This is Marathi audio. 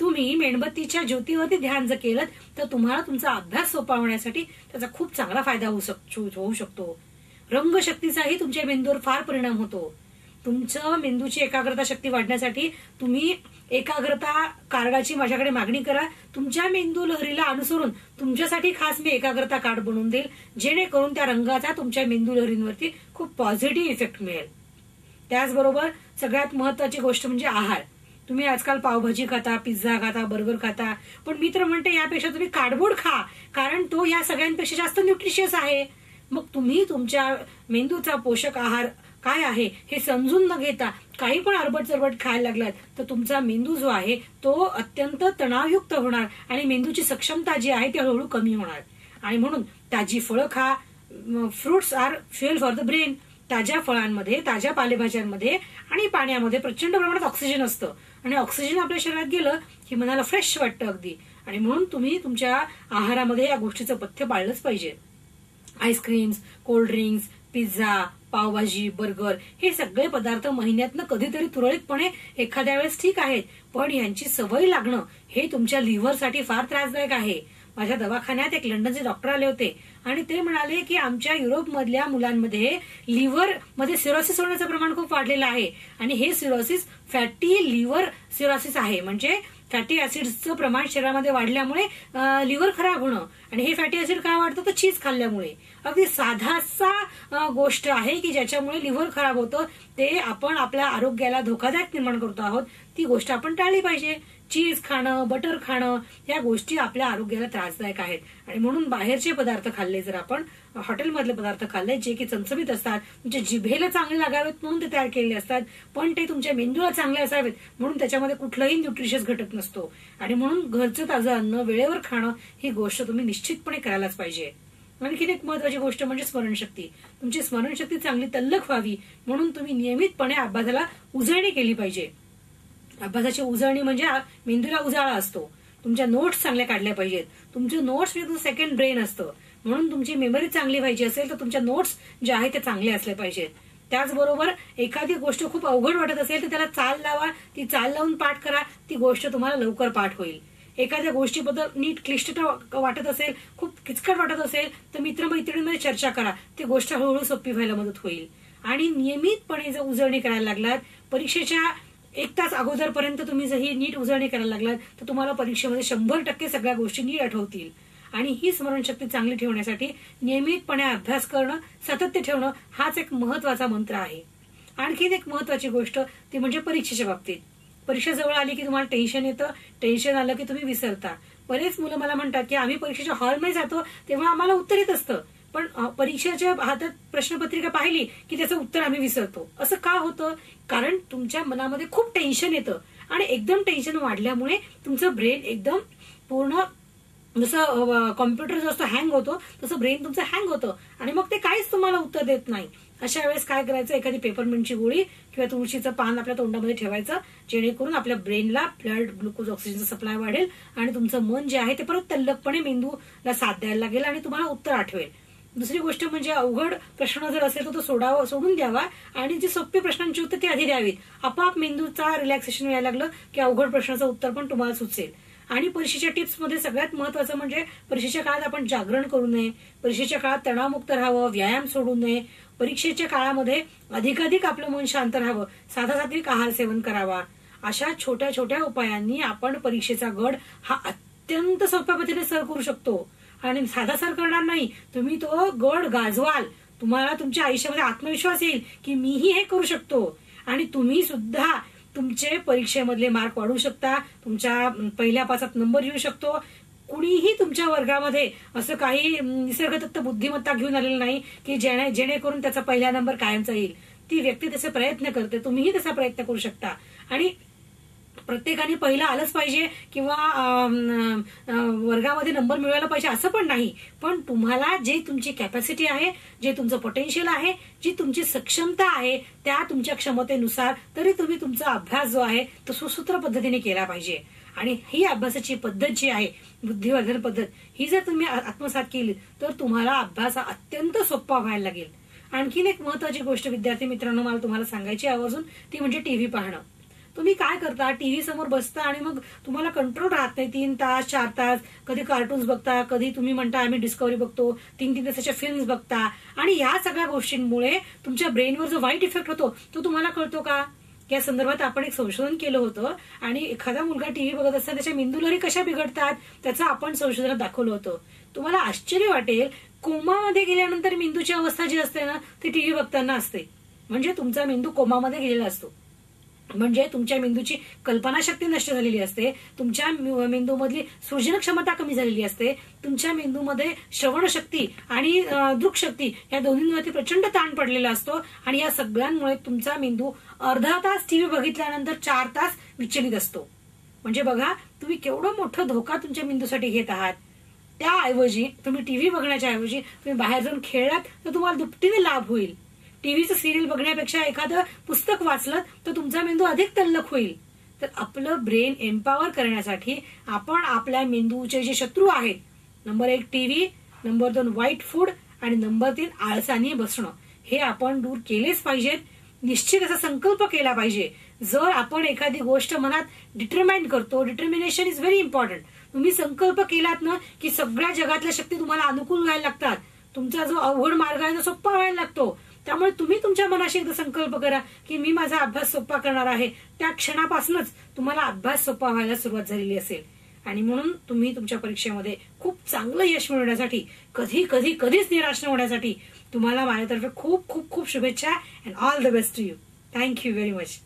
तुम्ही मेणबत्तीच्या ज्योतीवरती ध्यान जर केलं तर तुम्हाला तुमचा अभ्यास सोपा होण्यासाठी त्याचा खूप चांगला फायदा होऊ शकतो. रंगशक्तीचाही तुमच्या मेंदूवर फार परिणाम होतो. तुमचं मेंदूची एकाग्रता शक्ती वाढण्यासाठी तुम्ही एकाग्रता कार्डाची माझ्याकडे मागणी करा. तुमच्या मेंदू लहरीला अनुसरून तुमच्यासाठी खास मी एकाग्रता कार्ड बनवून देईल, जेणेकरून त्या रंगाचा तुमच्या मेंदू लहरींवरती खूप पॉझिटिव्ह इफेक्ट मिळेल. त्याचबरोबर सगळ्यात महत्वाची गोष्ट म्हणजे आहार. तुम्ही आजकाल पावभाजी खाता, पिझ्झा खाता, बर्गर खाता, पण मी तर म्हणते यापेक्षा तुम्ही कार्डबोर्ड खा, कारण तो या सगळ्यांपेक्षा जास्त न्यूट्रिशियस आहे. मग तुम्ही तुमच्या मेंदूचा पोषक आहार काय आहे हे समजून न घेता काही पण अरबट चरबट खायला लागलात तर तुमचा मेंदू जो आहे तो अत्यंत तणावयुक्त होणार आणि मेंदूची सक्षमता जी आहे ती हळूहळू कमी होणार. आणि म्हणून ताजी फळं खा. Fruits are fuel for the brain. ताज्या फळांमध्ये, ताज्या पालेभाज्यांमध्ये आणि पाण्यामध्ये प्रचंड प्रमाणात ऑक्सिजन असतं आणि ऑक्सिजन आपल्या शरीरात गेलं की मनाला फ्रेश वाटतं अगदी. आणि म्हणून तुम्ही तुमच्या आहारामध्ये या गोष्टीचं पथ्य पाळलंच पाहिजे. Ice creams, cold drinks, pizza, pav bhaji, burger हे सगळे पदार्थ महिन्यातनं कधीतरी तुरळकपणे एखाद्या वेळेस ठीक आहेत, पण यांची सवय लागणं हे तुमच्या लिव्हरसाठी फार त्रासदायक आहे. माझ्या दवाखान्यात एक लंडनचे डॉक्टर आले होते आणि ते म्हणाले की आमच्या युरोपमधल्या मुलांमध्ये लिव्हर मध्ये सिरोसिस होण्याचं प्रमाण खूप वाढलेलं आहे आणि हे सिरोसिस फॅटी लिव्हर सिरोसिस आहे. म्हणजे फॅटी ऍसिडचं प्रमाण शरीरामध्ये वाढल्यामुळे लिव्हर खराब होणं. आणि हे फॅटी ऍसिड काय वाढतं तर चीज खाल्ल्यामुळे. अगदी साधासा गोष्ट आहे की ज्याच्यामुळे लिव्हर खराब होतं. ते आपण आपल्या आरोग्याला धोकादायक निर्माण करतो आहोत. ती गोष्ट आपण टाळली पाहिजे. चीज खाणं, बटर खाणं या गोष्टी आपल्या आरोग्याला त्रासदायक आहेत. आणि म्हणून बाहेरचे पदार्थ खाल्ले, जर आपण हॉटेलमधले पदार्थ खाल्ले जे की चमचमीत असतात, तुमच्या जिभेला चांगले लागावेत म्हणून ते तयार केलेले असतात, पण ते तुमच्या मेंदूला चांगले असावेत म्हणून त्याच्यामध्ये कुठलाही न्यूट्रिशियस घटक नसतो. आणि म्हणून घरचं ताजं अन्न वेळेवर खाणं ही गोष्ट तुम्ही निश्चितपणे करायलाच पाहिजे. आणखी एक महत्वाची गोष्ट म्हणजे स्मरणशक्ती. तुमची स्मरणशक्ती चांगली तल्लख व्हावी म्हणून तुम्ही नियमितपणे अभ्यासाला उजळणी केली पाहिजे. अभ्यासाची उजळणी म्हणजे मेंदूला उजाळा असतो. तुमच्या नोट्स चांगल्या काढल्या पाहिजेत. तुमचे नोट्स म्हणजे तुमचं सेकंड ब्रेन असतं, म्हणून तुमची मेमरी चांगली व्हायची असेल तर तुमच्या नोट्स ज्या आहेत त्या चांगल्या असल्या पाहिजेत. त्याचबरोबर एखादी गोष्ट खूप अवघड वाटत असेल तर त्याला चाल लावा. ती चाल लावून पाठ करा. ती गोष्ट तुम्हाला लवकर पाठ होईल. एखाद्या गोष्टीबद्दल नीट क्लिष्टता वाटत असेल, खूप किचकट वाटत असेल तर मित्रमैत्रिणींमध्ये चर्चा करा. ती गोष्ट हळूहळू सोपी व्हायला मदत होईल. आणि नियमितपणे जर उजळणी करायला लागलात, परीक्षेच्या 1 तास अगोदरपर्यंत तुम्ही जर ही नीट उजळणी करायला लागलात तर तुम्हाला परीक्षेमध्ये 100% सगळ्या गोष्टी नीट आठवतील. आणि ही स्मरणशक्ती चांगली ठेवण्यासाठी नियमितपणे अभ्यास करणं, सातत्य ठेवणं हाच एक महत्वाचा मंत्र आहे. आणखीन एक महत्वाची गोष्ट ती म्हणजे परीक्षेच्या बाबतीत. परीक्षा जवळ आली की तुम्हाला टेन्शन येतं. टेन्शन आलं की तुम्ही विसरता. बरेच मुलं मला म्हणतात की आम्ही परीक्षेच्या हॉलमध्ये जातो तेव्हा आम्हाला उत्तर येत असतं, पण परीक्षेच्या हातात प्रश्नपत्रिका पाहिली की त्याचं उत्तर आम्ही विसरतो. असं का होतं? कारण तुमच्या मनामध्ये खूप टेन्शन येतं आणि एकदम टेन्शन वाढल्यामुळे तुमचं ब्रेन एकदम पूर्ण जसं कॉम्प्युटर जो असतो हँग होतो तसं ब्रेन तुमचं हँग होतं आणि मग ते काहीच तुम्हाला उत्तर देत नाही. अशा वेळेस काय करायचं? एखादी पेपरमिंटची गोळी किंवा तुळशीचं पान आपल्या तोंडामध्ये ठेवायचं, जेणेकरून आपल्या ब्रेनला ब्लड, ग्लुकोज, ऑक्सिजनचा सप्लाय वाढेल आणि तुमचं मन जे आहे ते परत तल्लखपणे मेंदूला साथ द्यायला लागेल आणि तुम्हाला उत्तर आठवेल. दुसरी गोष्ट म्हणजे अवघड प्रश्न जर असेल तर तो सोडून द्यावा आणि जी सोपी प्रश्नांची उत्तर ती आधी द्यावीत. आपोआप मेंदूचा रिलॅक्सेशन व्हायला लागलं की अवघड प्रश्नाचं उत्तर पण तुम्हाला सुचेल. आणि परीक्षेच्या टिप्स मध्ये सगळ्यात महत्वाचं म्हणजे परीक्षेच्या काळात आपण जागरण करू नये. परीक्षेच्या काळात तणावमुक्त राहावं, व्यायाम सोडू नये. परीक्षेच्या काळामध्ये अधिकाधिक आपलं मन शांत राहावं, साधा सात्विक आहार सेवन करावा. अशा छोट्या छोट्या उपायांनी आपण परीक्षेचा गड हा अत्यंत सोप्या पद्धतीने सर करू शकतो. आणि साधा सर करणार नाही, तुम्ही तो गड गाजवाल. तुम्हाला तुमच्या आयुष्यामध्ये आत्मविश्वास येईल की मीही हे करू शकतो आणि तुम्ही सुद्धा तुमचे परीक्षेमधले मार्क वाढवू शकता. तुमच्या पहिल्या पासात नंबर येऊ शकतो. कुणीही तुमच्या वर्गामध्ये असं काही निसर्गदत्त बुद्धिमत्ता घेऊन आलेलं नाही की जेणेकरून त्याचा पहिला नंबर कायमचा येईल. ती व्यक्ती तसे प्रयत्न करते, तुम्हीही तसा प्रयत्न करू शकता. आणि प्रत्येकाने पहिला आलंच पाहिजे किंवा वर्गामध्ये नंबर मिळवायला पाहिजे असं पण नाही, पण तुम्हाला जे तुमची कॅपॅसिटी आहे, जे तुमचं पोटेन्शियल आहे, जी तुमची सक्षमता आहे त्या तुमच्या क्षमतेनुसार तरी तुम्ही तुमचा अभ्यास जो आहे तो सुसूत्र पद्धतीने केला पाहिजे. आणि ही अभ्यासाची पद्धत जी आहे, बुद्धिवर्धन पद्धत, ही जर तुम्ही आत्मसात केली तर तुम्हाला अभ्यास अत्यंत सोपा व्हायला लागेल. आणखीन एक महत्वाची गोष्ट विद्यार्थी मित्रांनो मला तुम्हाला सांगायची आवर्जून, ती म्हणजे टीव्ही पाहणं. तुम्ही काय करता, टीव्ही समोर बसता आणि मग तुम्हाला कंट्रोल राहत नाही. 3 तास 4 तास कधी कार्टून्स बघता, कधी तुम्ही म्हणता आम्ही डिस्कव्हरी बघतो, 3-3 तासाच्या फिल्म्स बघता. आणि या सगळ्या गोष्टींमुळे तुमच्या ब्रेनवर जो वाईट इफेक्ट होतो तो तुम्हाला कळतो का? या संदर्भात आपण एक संशोधन केलं होतं आणि एखादा मुलगा टीव्ही बघत असताना त्याच्या मेंदूलहरी कशा बिघडतात त्याचं आपण संशोधनात दाखवलं होतं. तुम्हाला आश्चर्य वाटेल, कोमामध्ये गेल्यानंतर मेंदूची अवस्था जी असते ना ती टीव्ही बघताना असते. म्हणजे तुमचा मेंदू कोमामध्ये गेलेला असतो. म्हणजे तुमच्या मेंदूची कल्पनाशक्ती नष्ट झालेली असते, तुमच्या मेंदूमधली सृजन क्षमता कमी झालेली असते, तुमच्या मेंदूमध्ये श्रवणशक्ती आणि दृकशक्ती या दोन्हींवरती प्रचंड ताण पडलेला असतो. आणि या सगळ्यांमुळे तुमचा मेंदू अर्धा तास टीव्ही बघितल्यानंतर 4 तास विचलित असतो. म्हणजे बघा तुम्ही केवढं मोठं धोका तुमच्या मेंदूसाठी घेत आहात. त्याऐवजी तुम्ही टीव्ही बघण्याच्या ऐवजी तुम्ही बाहेर जाऊन खेळलात तर तुम्हाला दुपटीने लाभ होईल. टीव्हीचं सिरियल बघण्यापेक्षा एखादं पुस्तक वाचलं तर तुमचा मेंदू अधिक तल्लख होईल. तर आपलं ब्रेन एम्पॉवर करण्यासाठी आपण आपल्या मेंदूचे जे शत्रू आहेत, नंबर 1 टीव्ही, नंबर 2 वाईट फूड आणि नंबर 3 आळसाने बसणं, हे आपण दूर केलेच पाहिजेत. निश्चित असा संकल्प केला पाहिजे. जर आपण एखादी गोष्ट मनात डिटरमाइन करतो, डिटर्मिनेशन इज व्हेरी इम्पॉर्टंट. तुम्ही संकल्प केलात ना की सगळ्या जगातल्या शक्ती तुम्हाला अनुकूल व्हायला लागतात. तुमचा जो अवघड मार्ग आहे तो सोपा व्हायला लागतो. त्यामुळे तुम्ही तुमच्या मनाशी एकदा संकल्प करा की मी माझा अभ्यास सोपा करणार आहे. त्या क्षणापासूनच तुम्हाला अभ्यास सोपा व्हायला सुरुवात झालेली असेल. आणि म्हणून तुम्ही तुमच्या परीक्षेमध्ये खूप चांगलं यश मिळवण्यासाठी, कधीच निराश न होण्यासाठी तुम्हाला माझ्यातर्फे खूप खूप खूप शुभेच्छा and all the best to you. Thank you very much.